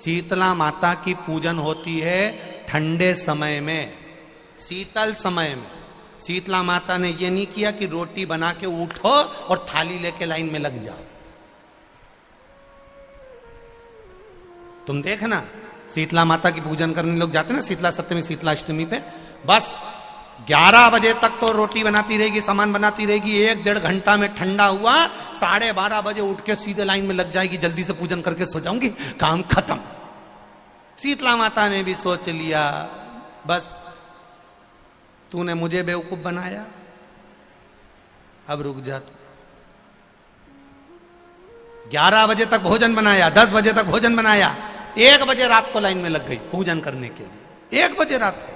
शीतला माता की पूजन होती है ठंडे समय में, शीतल समय में। शीतला माता ने ये नहीं किया कि रोटी बना के उठो और थाली लेके लाइन में लग जाओ। तुम देखना शीतला माता की पूजन करने लोग जाते ना शीतला सप्तमी शीतला अष्टमी पे, बस 11 बजे तक तो रोटी बनाती रहेगी, सामान बनाती रहेगी। 1-1.5 घंटा में ठंडा हुआ, 12:30 बजे उठ के सीधे लाइन में लग जाएगी, जल्दी से पूजन करके सो जाऊंगी, काम खत्म। शीतला माता ने भी सोच लिया बस तूने मुझे बेवकूफ बनाया, अब रुक जा तू। 11 बजे तक भोजन बनाया, 10 बजे तक भोजन बनाया, 1 बजे रात को लाइन में लग गई पूजन करने के लिए। 1 बजे रात को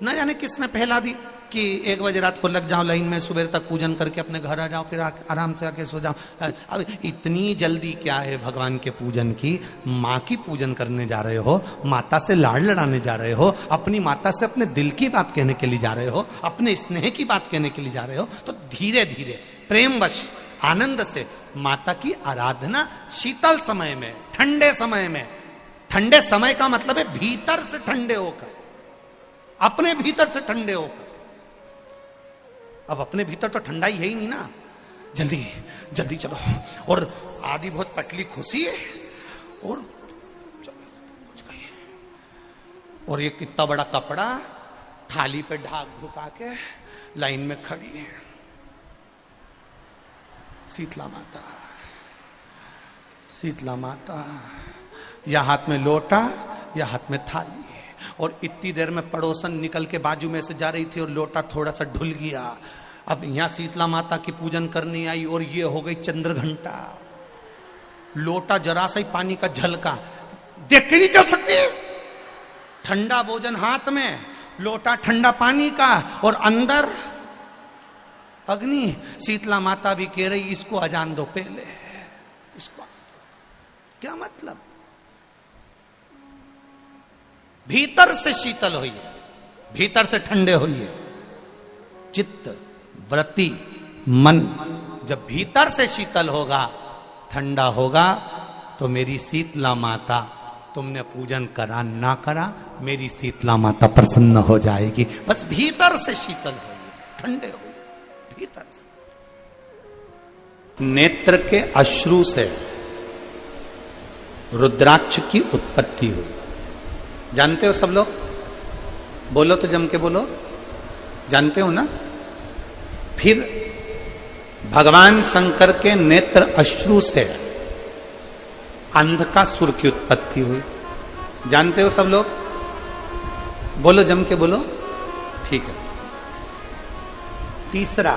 न जाने किसने पहला दी कि 1 बजे रात को लग जाओ लाइन में, सुबह तक पूजन करके अपने घर आ जाओ, फिर आराम से आके सो जाओ। अब इतनी जल्दी क्या है भगवान के पूजन की? माँ की पूजन करने जा रहे हो, माता से लाड़ लड़ाने जा रहे हो, अपनी माता से अपने दिल की बात कहने के लिए जा रहे हो, अपने स्नेह की बात कहने के लिए जा रहे हो, तो धीरे धीरे प्रेमवश आनंद से माता की आराधना शीतल समय में, ठंडे समय में। ठंडे समय का मतलब है भीतर से ठंडे होकर, अपने भीतर से ठंडे होकर। अब अपने भीतर तो ठंडाई है ही नहीं ना, जल्दी जल्दी चलो, और आधी बहुत पतली खुशी है, और और ये कितना बड़ा कपड़ा थाली पे ढाक ढुका के लाइन में खड़ी है शीतला माता। शीतला माता या हाथ में लोटा या हाथ में थाली, और इतनी देर में पड़ोसन निकल के बाजू में से जा रही थी और लोटा थोड़ा सा ढुल गया। अब यहां शीतला माता की पूजन करनी आई और ये हो गई चंद्र घंटा। लोटा जरा सा ही पानी का झलका, देख के नहीं चल सकती। ठंडा भोजन हाथ में, लोटा ठंडा पानी का, और अंदर अग्नि। शीतला माता भी कह रही इसको अजान दो पहले, इसको क्या मतलब? भीतर से शीतल होइए, भीतर से ठंडे होइए। चित्त वृत्ति मन जब भीतर से शीतल होगा, ठंडा होगा, तो मेरी शीतला माता, तुमने पूजन करा ना करा, मेरी शीतला माता प्रसन्न हो जाएगी। बस भीतर से शीतल होइए, ठंडे होइए भीतर से। नेत्र के अश्रु से रुद्राक्ष की उत्पत्ति हुई, जानते हो सब लोग? बोलो तो जम के बोलो, जानते हो ना? फिर भगवान शंकर के नेत्र अश्रु से अंधकासुर की उत्पत्ति हुई, जानते हो सब लोग? बोलो जम के बोलो, ठीक है। तीसरा,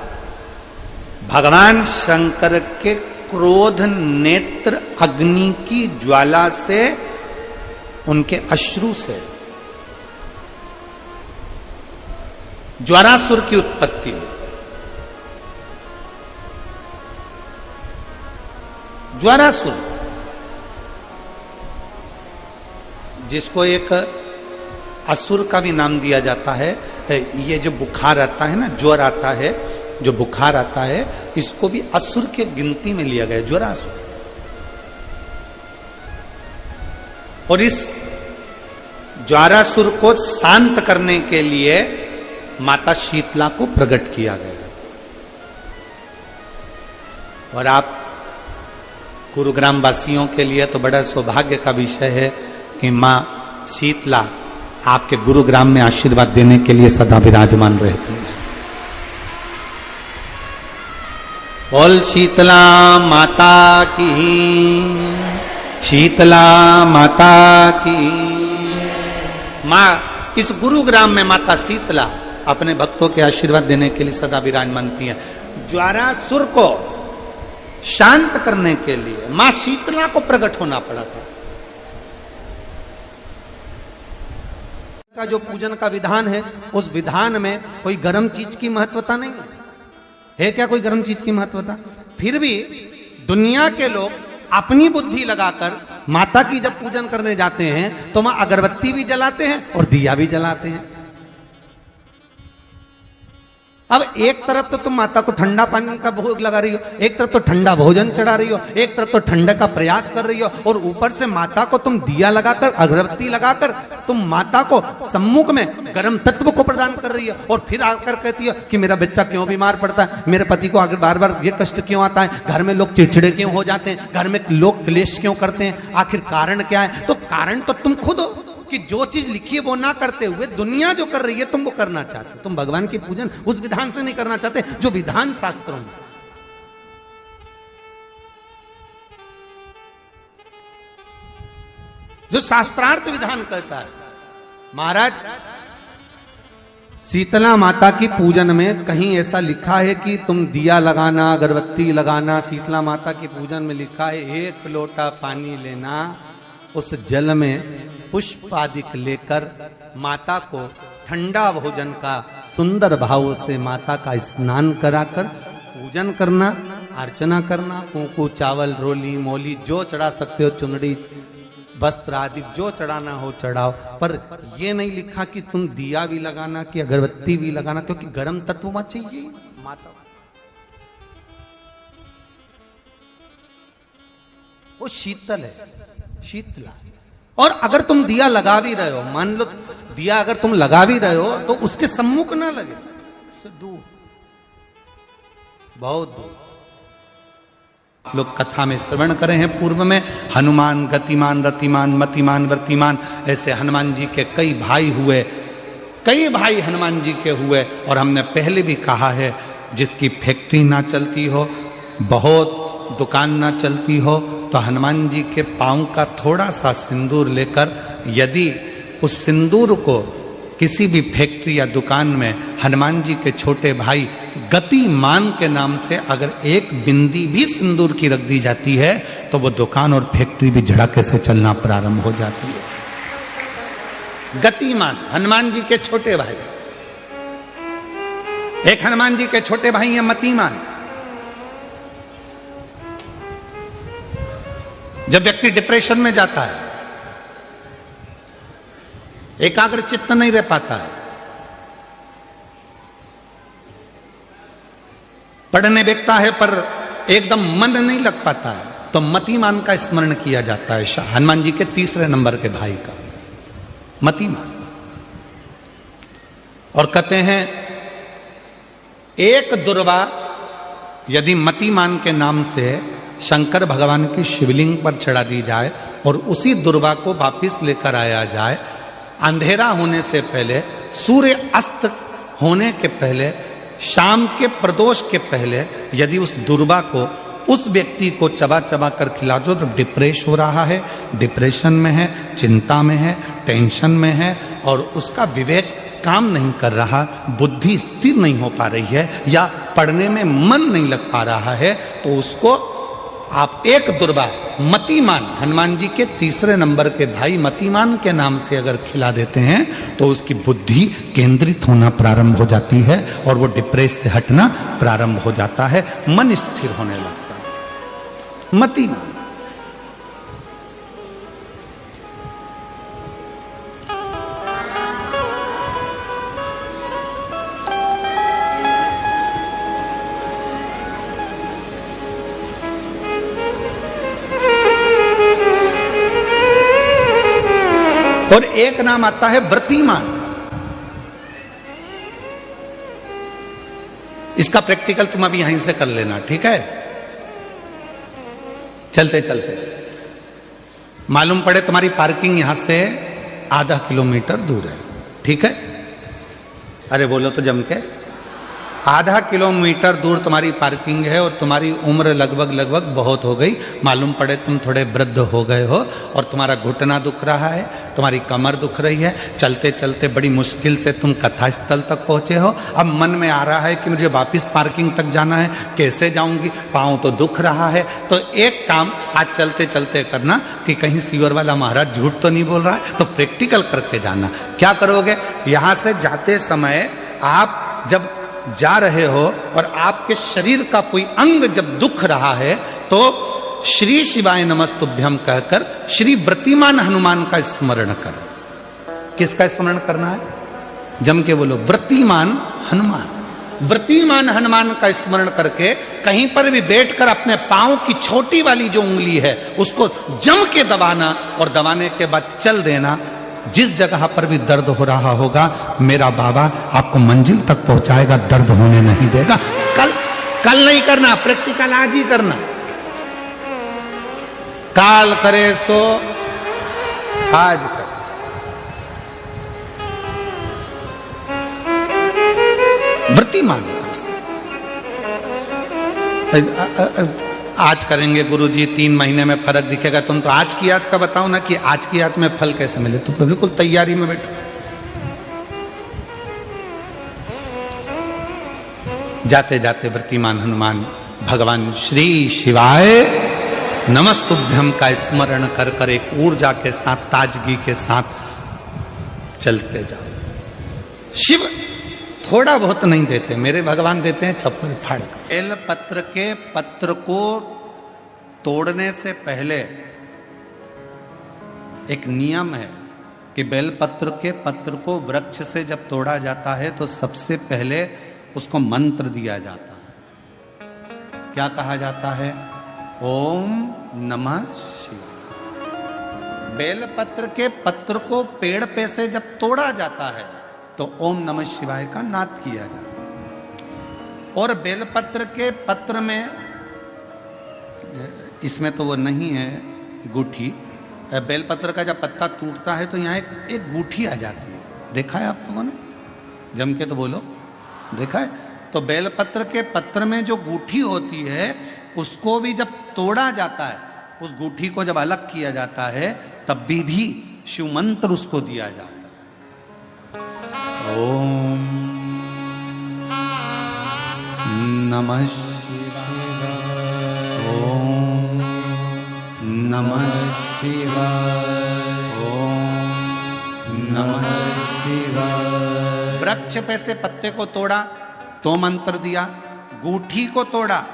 भगवान शंकर के क्रोध नेत्र अग्नि की ज्वाला से, उनके अश्रु से ज्वारासुर की उत्पत्ति हुई। ज्वारासुर जिसको एक असुर का भी नाम दिया जाता है, ये जो बुखार आता है ना, ज्वर आता है, जो बुखार आता है, इसको भी असुर के गिनती में लिया गया, ज्वारासुर। और इस ज्वारासुर को शांत करने के लिए माता शीतला को प्रकट किया गया। और आप गुरुग्राम वासियों के लिए तो बड़ा सौभाग्य का विषय है कि मां शीतला आपके गुरुग्राम में आशीर्वाद देने के लिए सदा विराजमान रहती है। बोल शीतला माता की, शीतला माता की। मां इस गुरुग्राम में माता शीतला अपने भक्तों के आशीर्वाद देने के लिए सदा विराजमान थी है। ज्वारासुर को शांत करने के लिए मां शीतला को प्रकट होना पड़ा था। का जो पूजन का विधान है, उस विधान में कोई गर्म चीज की महत्वता नहीं है क्या? कोई गर्म चीज की महत्वता? फिर भी दुनिया के लोग अपनी बुद्धि लगाकर माता की जब पूजन करने जाते हैं तो वहां अगरबत्ती भी जलाते हैं और दिया भी जलाते हैं। अब एक तरफ तो तुम माता को ठंडा पानी का भोग लगा रही हो, एक तरफ तो ठंडा भोजन चढ़ा रही हो, एक तरफ तो ठंडे का प्रयास कर रही हो, और ऊपर से माता को तुम दिया लगाकर, अगरबत्ती लगाकर तुम माता को सम्मुख में गर्म तत्व को प्रदान कर रही हो, और फिर आकर कहती हो कि मेरा बच्चा क्यों बीमार पड़ता है, मेरे पति को आगे बार बार ये कष्ट क्यों आता है, घर में लोग चिड़चिड़े क्यों हो जाते हैं, घर में लोग क्लेश क्यों करते हैं, आखिर कारण क्या है? तो कारण तो तुम खुद हो कि जो चीज लिखी है वो ना करते हुए दुनिया जो कर रही है तुम वो करना चाहते हो। तुम भगवान की पूजन उस विधान से नहीं करना चाहते जो विधान शास्त्रों में, जो शास्त्रार्थ विधान कहता है। महाराज, शीतला माता की पूजन में कहीं ऐसा लिखा है कि तुम दिया लगाना, अगरबत्ती लगाना? शीतला माता की पूजन में लिखा है एक लोटा पानी लेना, उस जल में पुष्प आदि लेकर माता को ठंडा भोजन का सुंदर भाव से माता का स्नान कराकर पूजन करना, अर्चना करना, कुंकू चावल रोली मोली जो चढ़ा सकते हो, चुनड़ी वस्त्र आदि जो चढ़ाना हो चढ़ाओ, पर यह नहीं लिखा कि तुम दिया भी लगाना कि अगरबत्ती भी लगाना, क्योंकि गर्म तत्व वहां चाहिए माता, वो शीतल है, शीतला। और अगर तुम दिया लगा भी रहे हो, मान लो दिया अगर तुम लगा भी रहे हो तो उसके सम्मुख ना लगे, उससे दूर, बहुत दूर। लोग कथा में श्रवण करे हैं पूर्व में, हनुमान गतिमान रतिमान मतिमान वर्तिमान, ऐसे हनुमान जी के कई भाई हुए, कई भाई हनुमान जी के हुए। और हमने पहले भी कहा है, जिसकी फैक्ट्री ना चलती हो, बहुत दुकान ना चलती हो, तो हनुमान जी के पांव का थोड़ा सा सिंदूर लेकर, यदि उस सिंदूर को किसी भी फैक्ट्री या दुकान में हनुमान जी के छोटे भाई गतिमान के नाम से अगर एक बिंदी भी सिंदूर की रख दी जाती है, तो वो दुकान और फैक्ट्री भी झड़के से चलना प्रारंभ हो जाती है। गतिमान हनुमान जी के छोटे भाई, एक हनुमान जी के छोटे भाई हैं मतिमान। जब व्यक्ति डिप्रेशन में जाता है, एकाग्र चित्त नहीं रह पाता है, पढ़ने बैठता है पर एकदम मन नहीं लग पाता है, तो मतिमान का स्मरण किया जाता है, हनुमान जी के तीसरे नंबर के भाई का, मतिमान। और कहते हैं एक दुर्वा यदि मतिमान के नाम से शंकर भगवान की शिवलिंग पर चढ़ा दी जाए और उसी दुर्वा को वापिस लेकर आया जाए, अंधेरा होने से पहले, सूर्य अस्त होने के पहले, शाम के प्रदोष के पहले यदि उस दुर्वा को उस व्यक्ति को चबा चबा कर खिला दो, तो डिप्रेस हो रहा है, डिप्रेशन में है, चिंता में है, टेंशन में है, और उसका विवेक काम नहीं कर रहा, बुद्धि स्थिर नहीं हो पा रही है, या पढ़ने में मन नहीं लग पा रहा है, तो उसको आप एक दुर्वा मतिमान, हनुमान जी के तीसरे नंबर के भाई मतिमान के नाम से अगर खिला देते हैं, तो उसकी बुद्धि केंद्रित होना प्रारंभ हो जाती है और वो डिप्रेस से हटना प्रारंभ हो जाता है, मन स्थिर होने लगता है। मतिमान। और एक नाम आता है व्रतिमान। इसका प्रैक्टिकल तुम अभी यहीं से कर लेना, ठीक है? चलते चलते मालूम पड़े तुम्हारी पार्किंग यहां से आधा किलोमीटर दूर है, ठीक है? अरे बोलो तो जम के, आधा किलोमीटर दूर तुम्हारी पार्किंग है और तुम्हारी उम्र लगभग बहुत हो गई, मालूम पड़े तुम थोड़े वृद्ध हो गए हो और तुम्हारा घुटना दुख रहा है, तुम्हारी कमर दुख रही है, चलते चलते बड़ी मुश्किल से तुम कथा स्थल तक पहुंचे हो। अब मन में आ रहा है कि मुझे वापस पार्किंग तक जाना है, कैसे जाऊंगी, पाँव तो दुख रहा है। तो एक काम आज चलते चलते करना कि कहीं सीवर वाला महाराज झूठ तो नहीं बोल रहा है, तो प्रैक्टिकल करके जाना। क्या करोगे? यहां से जाते समय आप जब जा रहे हो और आपके शरीर का कोई अंग जब दुख रहा है, तो श्री शिवाय नमस्तुभ्यम कहकर श्री व्रतिमान हनुमान का स्मरण कर। किसका स्मरण करना है? जम के बोलो, व्रतिमान हनुमान। व्रतिमान हनुमान का स्मरण करके कहीं पर भी बैठकर अपने पांव की छोटी वाली जो उंगली है उसको जम के दबाना और दबाने के बाद चल देना। जिस जगह पर भी दर्द हो रहा होगा मेरा बाबा आपको मंजिल तक पहुंचाएगा, दर्द होने नहीं देगा। कल नहीं करना, प्रैक्टिकल आज ही करना। काल करे सो आज कर। व्रतिमान आज करेंगे गुरुजी, 3 महीने में फर्क दिखेगा। तुम तो आज की आज का बताओ ना कि आज की आज में फल कैसे मिले। तुम तो बिल्कुल तैयारी में बैठो। जाते जाते व्रतिमान हनुमान भगवान श्री शिवाय नमस्तुभ्यम का स्मरण कर कर एक ऊर्जा के साथ, ताजगी के साथ चलते जाओ। शिव थोड़ा बहुत नहीं देते, मेरे भगवान देते हैं छप्पर फाड़ कर। बेल पत्र के पत्र को तोड़ने से पहले एक नियम है कि बेल पत्र के पत्र को वृक्ष से जब तोड़ा जाता है तो सबसे पहले उसको मंत्र दिया जाता है। क्या कहा जाता है? ओम नमः शिवाय। बेल पत्र के पत्र को पेड़ पे से जब तोड़ा जाता है तो ओम नमः शिवाय का नाद किया जाता है। और बेलपत्र के पत्र में, इसमें तो वो नहीं है गूठी, बेलपत्र का जब पत्ता टूटता है तो यहाँ एक गूठी आ जाती है। देखा है आप लोगों ने? जम के तो बोलो, देखा है? तो बेलपत्र के पत्र में जो गूठी होती है उसको भी जब तोड़ा जाता है, उस गूठी को जब अलग किया जाता है तब भी शिव मंत्र उसको दिया जाता है। ओम नमः शिवाय, ओम नमः शिवाय, ओम नमः शिवाय। वृक्ष पे से पत्ते को तोड़ा तो मंत्र दिया, गूठी को तोड़ा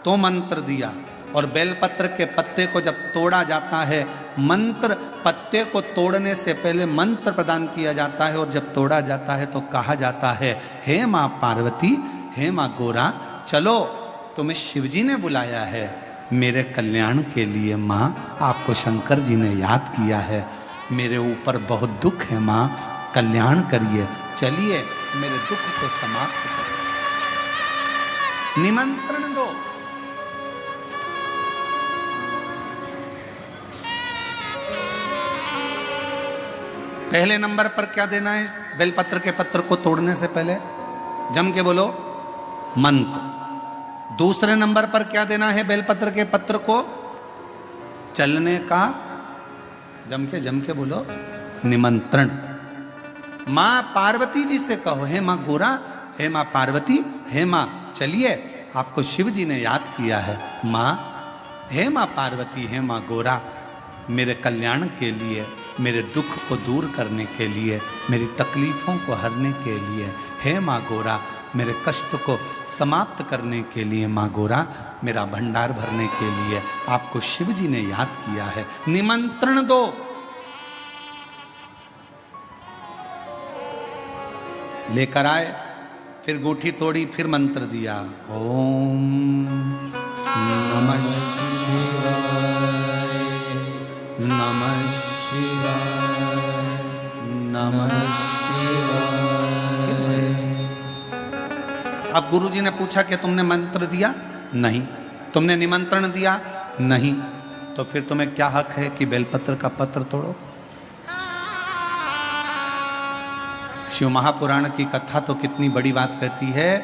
तो मंत्र दिया, और बेलपत्र के पत्ते को जब तोड़ा जाता है, मंत्र पत्ते को तोड़ने से पहले मंत्र प्रदान किया जाता है, और जब तोड़ा जाता है तो कहा जाता है, हे माँ पार्वती, हे माँ गोरा, चलो तुम्हें शिवजी ने बुलाया है मेरे कल्याण के लिए। माँ आपको शंकर जी ने याद किया है, मेरे ऊपर बहुत दुख है माँ, कल्याण करिए, चलिए मेरे दुख को समाप्त करिए, निमंत्रण दो। पहले नंबर पर क्या देना है? बेलपत्र के पत्र को तोड़ने से पहले जम के बोलो मंत्र। दूसरे नंबर पर क्या देना है? बेलपत्र के पत्र को चलने का, जम के बोलो निमंत्रण। मां पार्वती जी से कहो, हे मां गोरा, हे मां पार्वती, हे मां चलिए आपको शिव जी ने याद किया है। मां, हे मां पार्वती, हे मां गोरा, मेरे कल्याण के लिए, मेरे दुख को दूर करने के लिए, मेरी तकलीफों को हरने के लिए, हे माँ गोरा, मेरे कष्ट को समाप्त करने के लिए, माँ गोरा, मेरा भंडार भरने के लिए आपको शिव जी ने याद किया है, निमंत्रण दो। लेकर आए, फिर गूठी तोड़ी, फिर मंत्र दिया, ओम नमः शिवाय, नमः शिवाय, नमः शिवाय। अब गुरुजी ने पूछा कि तुमने मंत्र दिया? नहीं। तुमने निमंत्रण दिया? नहीं। तो फिर तुम्हें क्या हक है कि बेलपत्र का पत्र तोड़ो? शिव महापुराण की कथा तो कितनी बड़ी बात कहती है,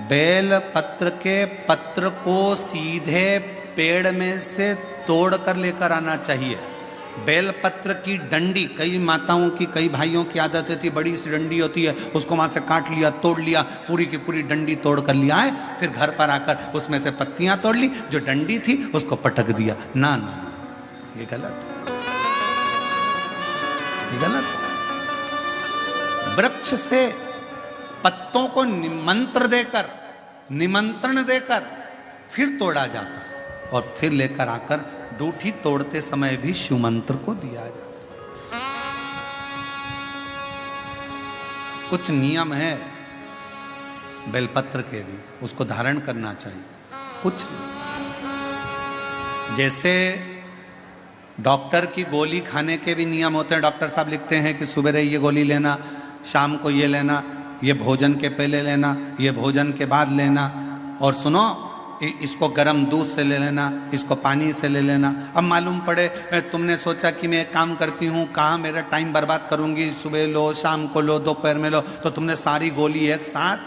बेल पत्र के पत्र को सीधे पेड़ में से तोड़ कर लेकर आना चाहिए। बेलपत्र की डंडी, कई माताओं की, कई भाइयों की आदत होती है, बड़ी सी डंडी होती है, उसको वहां से काट लिया, तोड़ लिया, पूरी की पूरी डंडी तोड़ कर लिया है, फिर घर पर आकर उसमें से पत्तियां तोड़ ली, जो डंडी थी उसको पटक दिया। ना ना ना, ये गलत है, ये गलत है। वृक्ष से पत्तों को निमंत्रण देकर फिर तोड़ा जाता है, और फिर लेकर आकर दूठी तोड़ते समय भी शिव मंत्र को दिया जाता है। कुछ नियम है, बेलपत्र के भी, उसको धारण करना चाहिए। कुछ नहीं। जैसे डॉक्टर की गोली खाने के भी नियम होते हैं। डॉक्टर साहब लिखते हैं कि सुबह ये गोली लेना, शाम को ये लेना, ये भोजन के पहले लेना, ये भोजन के बाद लेना, और सुनो इसको गर्म दूध से ले लेना, इसको पानी से ले लेना। अब मालूम पड़े तुमने सोचा कि मैं एक काम करती हूँ, कहाँ मेरा टाइम बर्बाद करूंगी, सुबह लो, शाम को लो, दोपहर में लो, तो तुमने सारी गोली एक साथ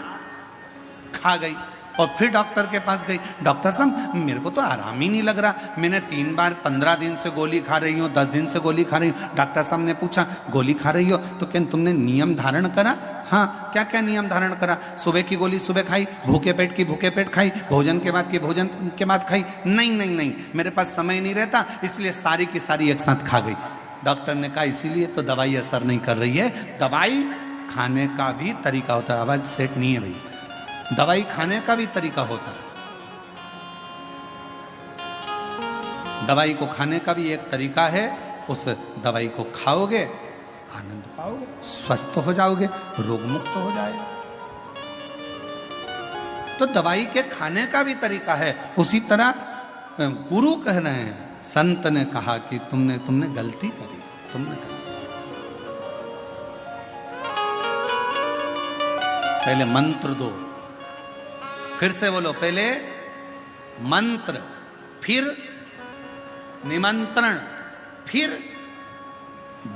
खा गई और फिर डॉक्टर के पास गई। डॉक्टर साहब मेरे को तो आराम ही नहीं लग रहा, मैंने 3 बार 15 दिन से गोली खा रही हूँ, 10 दिन से गोली खा रही हूँ। डॉक्टर साहब ने पूछा गोली खा रही हो तो क्या तुमने नियम धारण करा? हाँ, क्या क्या नियम धारण करा? सुबह की गोली सुबह खाई, भूखे पेट की भूखे पेट खाई, भोजन के बाद की भोजन के बाद खाई? नहीं नहीं नहीं, मेरे पास समय नहीं रहता, इसलिए सारी की सारी एक साथ खा गई। डॉक्टर ने कहा इसीलिए तो दवाई असर नहीं कर रही है। दवाई खाने का भी तरीका होता है। आवाज सेट नहीं है भाई। दवाई खाने का भी तरीका होता है। दवाई को खाने का भी एक तरीका है। उस दवाई को खाओगे, आनंद पाओगे, स्वस्थ हो जाओगे, रोग मुक्त हो जाएगा। तो दवाई के खाने का भी तरीका है। उसी तरह गुरु कह रहे हैं, संत ने कहा कि तुमने गलती करी, तुमने करी। पहले मंत्र दो, फिर से बोलो, पहले मंत्र, फिर निमंत्रण, फिर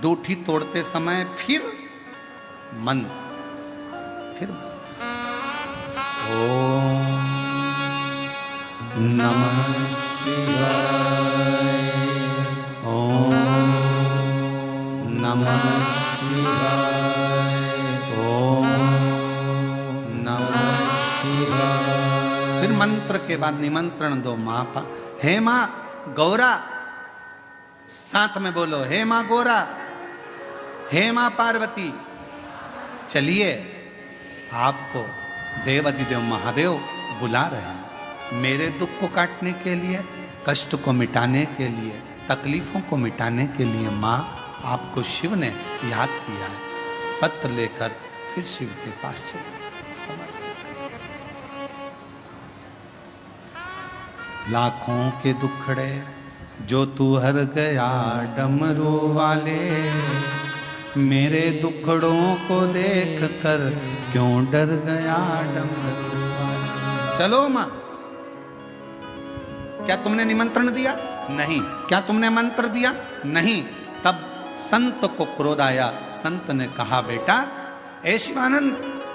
दूठी तोड़ते समय फिर मंत्र, फिर ओम नमः शिवाय, ओम नमः शिवाय, ओम नमः शिवाय। फिर मंत्र के बाद निमंत्रण दो। माँ हे माँ गौरा, साथ में बोलो, हे माँ गौरा, हे माँ पार्वती, चलिए आपको देवाधिदेव महादेव बुला रहे हैं। मेरे दुख को काटने के लिए, कष्ट को मिटाने के लिए, तकलीफों को मिटाने के लिए माँ आपको शिव ने याद किया है। पत्र लेकर फिर शिव के पास चले। लाखों के दुखड़े जो तू हर गया डमरू वाले, मेरे दुखड़ों को देख कर क्यों डर गया डमरू वाले। चलो माँ, क्या तुमने निमंत्रण दिया? नहीं। क्या तुमने मंत्र दिया? नहीं। तब संत को क्रोध आया। संत ने कहा बेटा ऐ शिवानंद,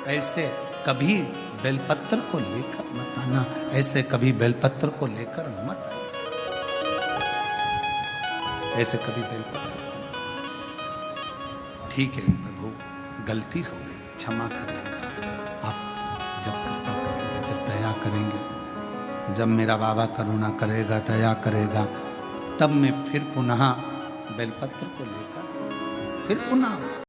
ऐसे कभी बेलपत्र को लेकर मत आना, ऐसे कभी बेलपत्र को लेकर मत आना, ऐसे कभी बेलपत्र। ठीक है प्रभु, गलती हो गई, क्षमा करिएगा। आप जब कृपा करेंगे, जब दया करेंगे, जब मेरा बाबा करुणा करेगा, दया करेगा, तब मैं फिर पुनः बेलपत्र को लेकर फिर पुनः